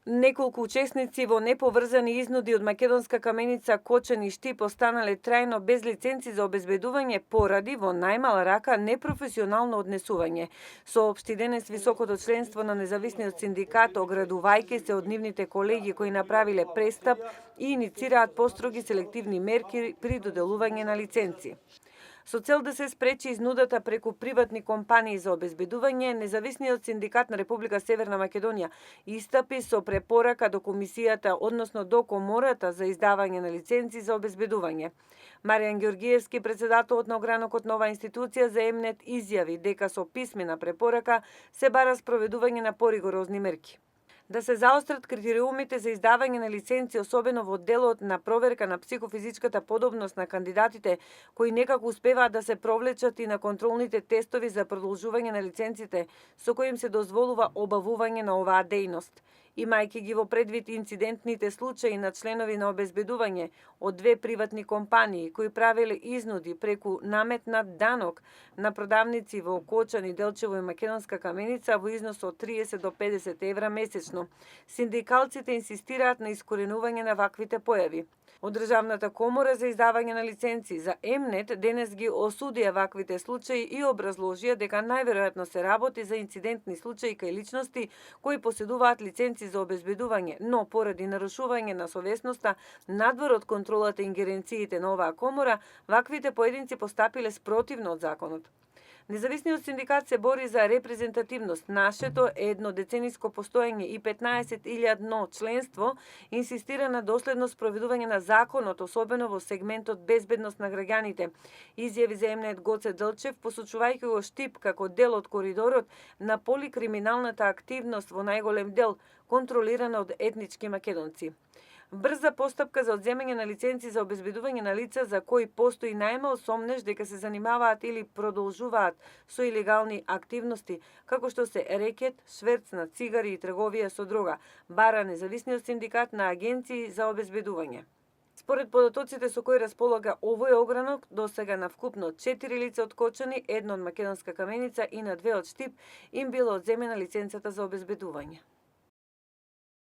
Неколку учесници во неповрзани изнуди од македонска каменица Кочани и Штип останале трајно без лиценци за обезбедување поради во најмала рака непрофесионално однесување, соопшти денес високото членство на независниот синдикат, оградувајќи се од нивните колеги кои направиле престап и иницираат построги селективни мерки при доделување на лиценци. Со цел да се спречи изнудата преку приватни компании за обезбедување, независниот синдикат на Република Северна Македонија истапи со препорака до комисијата, односно до комората за издавање на лиценци за обезбедување. Маријан Ѓоргиевски, председателот на огранокот на оваа институција за ЕМНЕТ, изјави дека со писмена препорака се бара спроведување на поригорозни мерки. Да се заострат критериумите за издавање на лиценци, особено во делот на проверка на психофизичката подобност на кандидатите, кои некако успеваат да се провлечат и на контролните тестови за продолжување на лиценците, со кои им се дозволува обавување на оваа дејност. Имајќи ги во предвид инцидентните случаи на членови на обезбедување од две приватни компании кои правеле изнуди преку наметнат данок на продавници во Кочани, Делчево и Македонска каменица во износ од 30 до 50 евра месечно, синдикалците инсистираат на искоренување на ваквите појави. Од Државната комора за издавање на лиценци за ЕМНЕТ денес ги осудија ваквите случаи и образложија дека најверојатно се работи за инцидентни случаи кај личности кои поседуваат лиценци за обезбедување, но поради нарушување на совесноста надвор од контролата и ингеренциите на оваа комора, ваквите поединци постапиле спротивно од законот. Независниот синдикат се бори за репрезентативност. Нашето еднодецениско постоење и 15.000 членство инсистира на доследно спроведување на законот, особено во сегментот безбедност на граѓаните, изјави за ЕМНЕТ Гоце Делчев, посочувајќи го Штип како дел од коридорот на поликриминалната активност во најголем дел, контролирана од етнички македонци. Брза постапка за одземање на лиценци за обезбедување на лица за кои постои најмал сомнеж дека се занимаваат или продолжуваат со илегални активности, како што се рекет, шверц на цигари и трговија со дрога, бара независниот синдикат на агенции за обезбедување. Според податоците со кои располага овој огранок, досега на вкупно 4 лица од Кочани, 1 од Македонска каменица и на 2 од Штип им била одземена лиценцата за обезбедување.